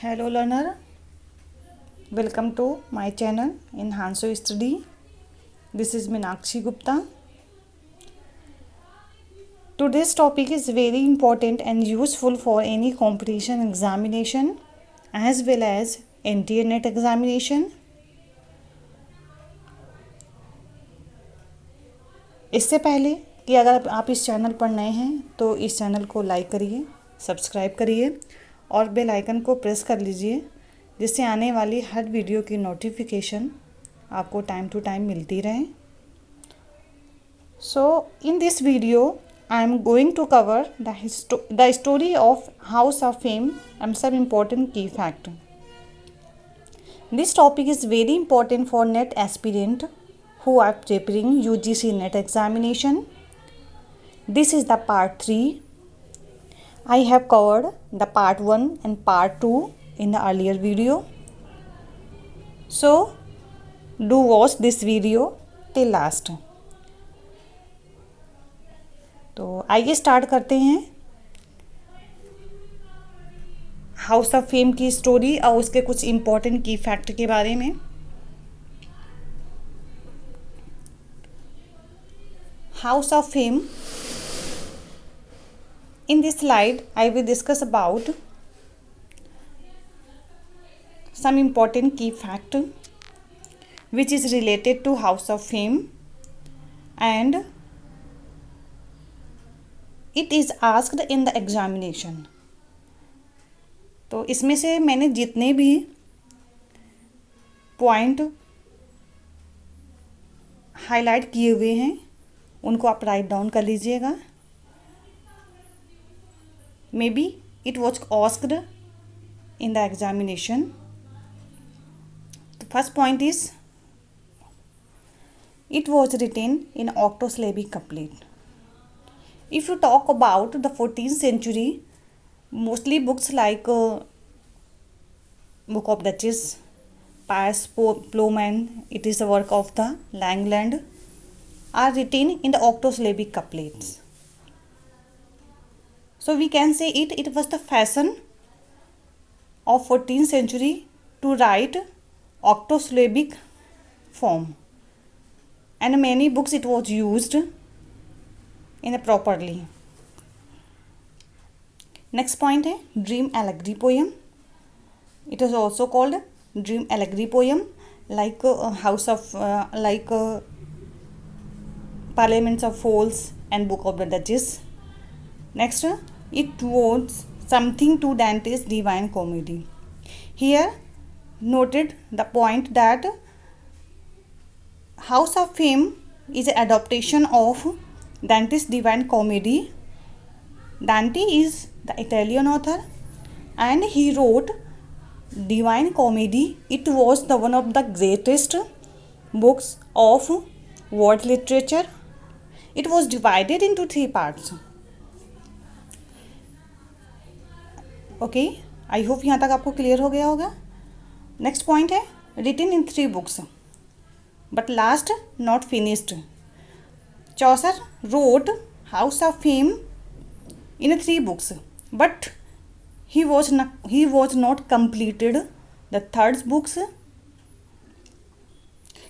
Hello learner, welcome to my channel Enhance Your Study. This is Meenakshi Gupta. Today's topic is very important and useful for any competition examination as well as NTA NET examination. इससे पहले कि अगर आप इस channel पर नए हैं तो इस चैनल को लाइक करिए, सब्सक्राइब करिए और बेल आइकन को प्रेस कर लीजिए, जिससे आने वाली हर वीडियो की नोटिफिकेशन आपको टाइम टू टाइम मिलती रहे. So in this video I am going to cover the story of House of Fame and some important key fact. This topic is very important for NET aspirant who are preparing UGC NET examination. This is the part 3. I have covered the part 1 and part 2 in the earlier video. So do watch this video till last. तो आइए start करते हैं house of fame की story और उसके कुछ important की fact के बारे में. House of fame. In this slide, I will discuss about some important key fact which is related to House of Fame and it is asked in the examination. तो इसमें से मैंने जितने भी पॉइंट हाईलाइट किए हुए हैं उनको आप राइट डाउन कर लीजिएगा. Maybe it was asked in the examination. The first point is it was written in octosyllabic couplet. If you talk about the 14th century, mostly books like Book of Duchess, Piers Plowman, it is a work of the Langland, are written in the octosyllabic couplets. So we can say it was the fashion of 14th century to write octosyllabic form, and many books it was used in a properly. Next point है Dream Allegory poem. It is also called Dream Allegory poem, like House of Parliaments of Fools and Book of the Duchess. Next, it was something to Dante's Divine Comedy. Here noted the point that House of Fame is an adaptation of Dante's Divine Comedy. Dante is the Italian author and he wrote Divine Comedy. It was the one of the greatest books of world literature. It was divided into 3 parts. Okay, I hope यहाँ तक आपको clear हो गया होगा. Next point है written in 3 books but last not finished. Chaucer wrote House of Fame in 3 books but he was not completed the 3rd books.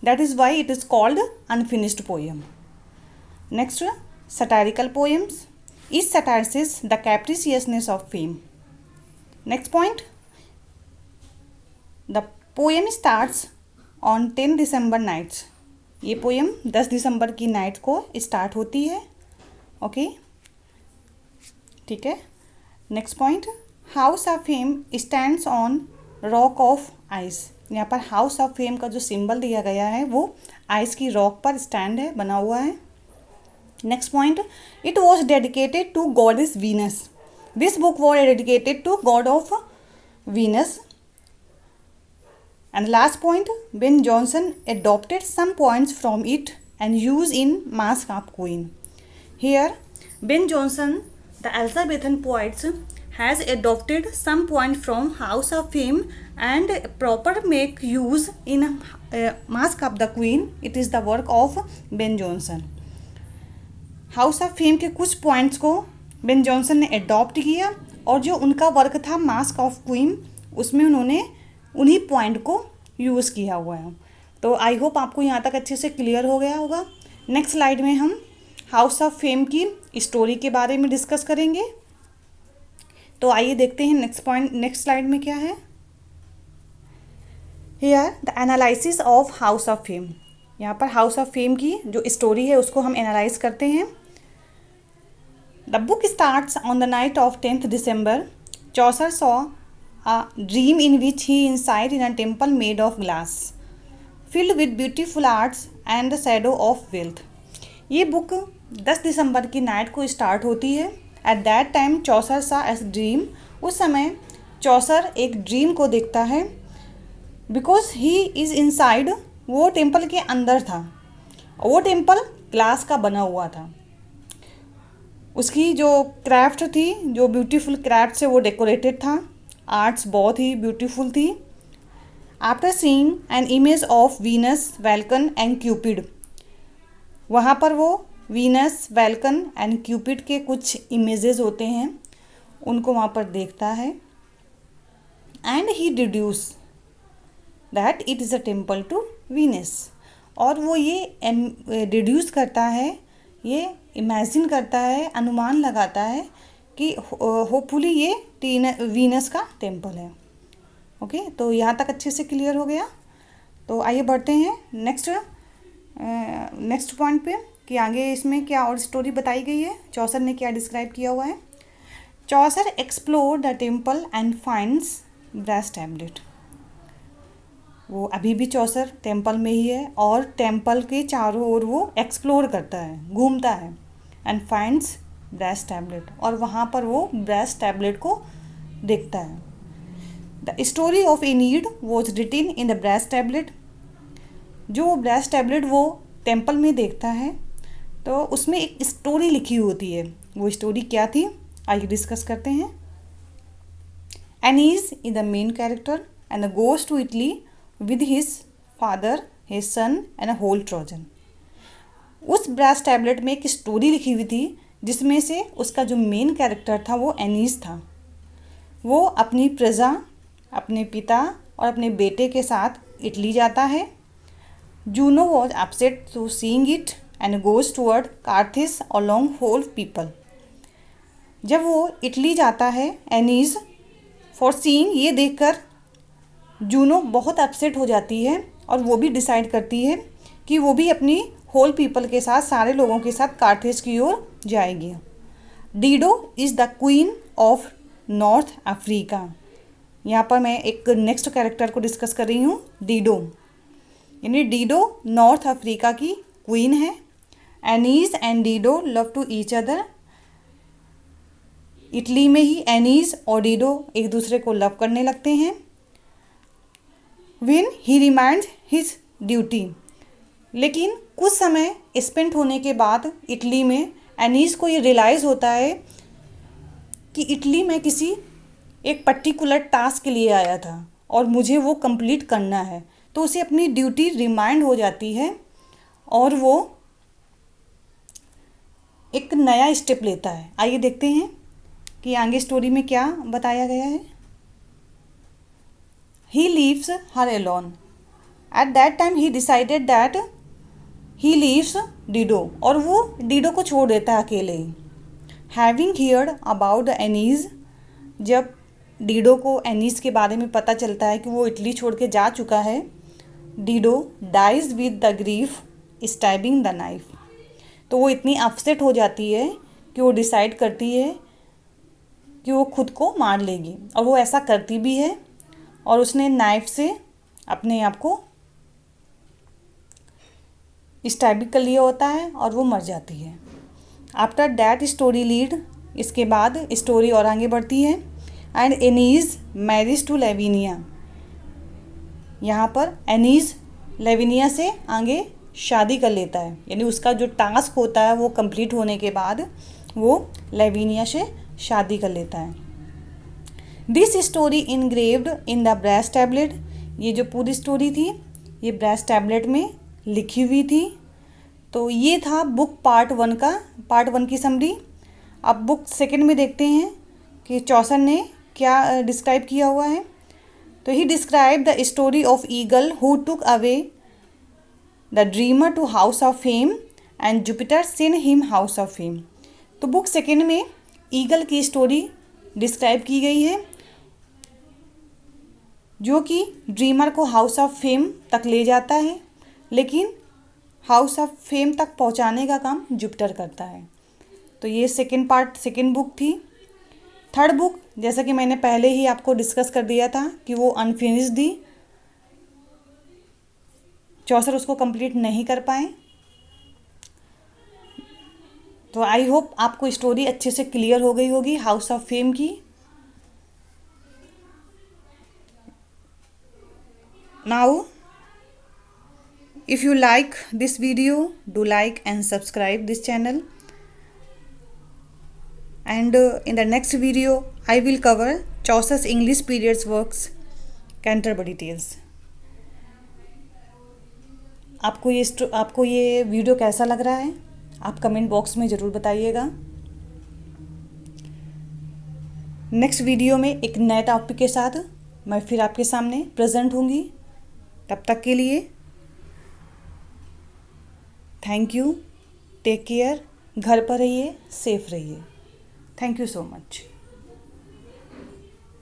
That is why it is called unfinished poem. Next, satirical poems is satirizes the capriciousness of fame. Next point, the poem starts on 10 December nights. ये poem 10 दिसंबर की night को start होती है. Okay, ठीक है. Next point, house of fame stands on rock of ice. यहाँ पर house of fame का जो सिंबल दिया गया है वो आइस की रॉक पर स्टैंड है, बना हुआ है. Next point, it was dedicated to goddess Venus. This book was dedicated to god of Venus. And last point, Ben Jonson adopted some points from it and used in Mask of Queen. Here, Ben Jonson, the Elizabethan poets, has adopted some point from House of Fame and proper make use in Mask of the Queen. It is the work of Ben Jonson. House of Fame के कुछ points को Ben Jonson ने adopt किया और जो उनका work था mask of queen उसमें उन्होंने उन्हीं पॉइंट को यूज़ किया हुआ है। तो आई होप आपको यहाँ तक अच्छे से क्लियर हो गया होगा। नेक्स्ट स्लाइड में हम हाउस ऑफ फेम की स्टोरी के बारे में डिस्कस करेंगे। तो आइए देखते हैं नेक्स्ट स्लाइड में क्या है। Here the analysis of House of fame. यहाँ पर हाउस ऑफ फेम की जो स्टोरी है उसको हम एनालाइज करते हैं। The book starts on the night of 10th December. Chaucer saw a dream in which he inside in a temple made of glass, filled with beautiful arts and the shadow of wealth. ये book 10 दिसंबर की night को start होती है। At that time चौसर सा S dream. उस समय चौसर एक dream को देखता है। बिकॉज ही इज़ इनसाइड, वो टेम्पल के अंदर था। वो टेम्पल ग्लास का बना हुआ था। उसकी जो क्राफ्ट थी, जो ब्यूटीफुल क्राफ्ट से वो डेकोरेटेड था, आर्ट्स बहुत ही ब्यूटीफुल थी। After seeing an image of Venus, Vulcan and Cupid, वहाँ पर वो वीनस, वैल्कन एंड क्यूपिड के कुछ इमेजेस होते हैं, उनको वहाँ पर देखता है। And he deduce that it is a temple to Venus. और वो ये डिड्यूस करता है, ये इमेजिन करता है, अनुमान लगाता है कि होपफुली ये वीनस का टेम्पल है। ओके, तो यहाँ तक अच्छे से क्लियर हो गया। तो आइए बढ़ते हैं नेक्स्ट पॉइंट पे कि आगे इसमें क्या और स्टोरी बताई गई है, चौसर ने क्या डिस्क्राइब किया हुआ है। Chaucer explore the temple and finds brass tablet. वो अभी भी चौसर टेम्पल में ही है और टेम्पल के चारों ओर वो एक्सप्लोर करता है, घूमता है। एंड फाइंड्स ब्रास टैबलेट, और वहाँ पर वो ब्रास टैबलेट को देखता है। The story of Aeneid was written in the brass tablet. जो ब्रास टैबलेट वो टेम्पल में देखता है तो उसमें एक स्टोरी लिखी होती है। वो स्टोरी क्या थी, आइए डिस्कस करते हैं। Aeneas is the main character and goes to Italy with his father, his son and a whole Trojan. उस ब्रास टैबलेट में एक स्टोरी लिखी हुई थी जिसमें से उसका जो मेन कैरेक्टर था वो एनीस था। वो अपनी प्रजा, अपने पिता और अपने बेटे के साथ इटली जाता है। Juno was upset to seeing it and goes toward Carthage along whole people. जब वो इटली जाता है, एनीस फॉर सीइंग, ये देखकर जूनो बहुत अपसेट हो जाती है और वो भी डिसाइड करती है कि वो भी अपनी होल पीपल के साथ, सारे लोगों के साथ कार्थेज की ओर जाएगी। Dido is the queen of north Africa. यहाँ पर मैं एक नेक्स्ट कैरेक्टर को डिस्कस कर रही हूँ, डीडो। यानी डीडो नॉर्थ अफ्रीका की क्वीन है। Aeneas and Dido love to each other. Italy में ही एनीस और डीडो एक दूसरे को लव करने लगते हैं। When he reminds his duty, लेकिन कुछ समय स्पेंड होने के बाद इटली में एनीस को ये रियलाइज़ होता है कि इटली में किसी एक पर्टिकुलर टास्क के लिए आया था और मुझे वो कंप्लीट करना है। तो उसे अपनी ड्यूटी रिमाइंड हो जाती है और वो एक नया स्टेप लेता है। आइए देखते हैं कि आगे स्टोरी में क्या बताया गया है। He leaves her alone. At that time he decided that he leaves Dido, और वो डिडो को छोड़ देता है अकेले ही। Having heard about the Aeneas, जब डिडो को एनीस के बारे में पता चलता है कि वो इटली छोड़ के जा चुका है, Dido dies with the grief stabbing the knife. तो वो इतनी अपसेट हो जाती है कि वो डिसाइड करती है कि वो खुद को मार लेगी, और वो ऐसा करती भी है। और उसने नाइफ से अपने आप को स्टैबिंग कर लिया होता है और वो मर जाती है। आफ्टर दैट स्टोरी लीड, इसके बाद स्टोरी और आगे बढ़ती है। And Aeneas marriage to Lavinia. यहाँ पर एनीज लेविनिया से आगे शादी कर लेता है, यानी उसका जो टास्क होता है वो कंप्लीट होने के बाद वो लेविनिया से शादी कर लेता है। This story engraved in the brass tablet. ये जो पूरी स्टोरी थी ये ब्रास टैबलेट में लिखी हुई थी। तो ये था बुक पार्ट 1 की समरी। अब बुक सेकंड में देखते हैं कि चौसर ने क्या डिस्क्राइब किया हुआ है। तो ही describe the story of eagle who took away the dreamer to House of Fame and Jupiter send him House of Fame. तो बुक सेकेंड में ईगल की स्टोरी डिस्क्राइब की गई है जो कि ड्रीमर को हाउस ऑफ फेम तक ले जाता है, लेकिन हाउस ऑफ फेम तक पहुंचाने का काम जुपिटर करता है। तो ये सेकेंड बुक थी। थर्ड बुक, जैसा कि मैंने पहले ही आपको डिस्कस कर दिया था कि वो अनफिनिश्ड थी, चौसर उसको कंप्लीट नहीं कर पाए। तो आई होप आपको स्टोरी अच्छे से क्लियर हो गई होगी हाउस ऑफ फेम की। Now if you like this video, do like and subscribe this channel, and in the next video I will cover Chaucer's English periods works Canterbury Tales। आपको ये video कैसा लग रहा है आप कमेंट बॉक्स में ज़रूर बताइएगा। नेक्स्ट वीडियो में एक नए टॉपिक के साथ मैं फिर आपके सामने प्रेजेंट होंगी। तब तक के लिए थैंक यू, टेक केयर, घर पर रहिए, सेफ रहिए। Thank you so much.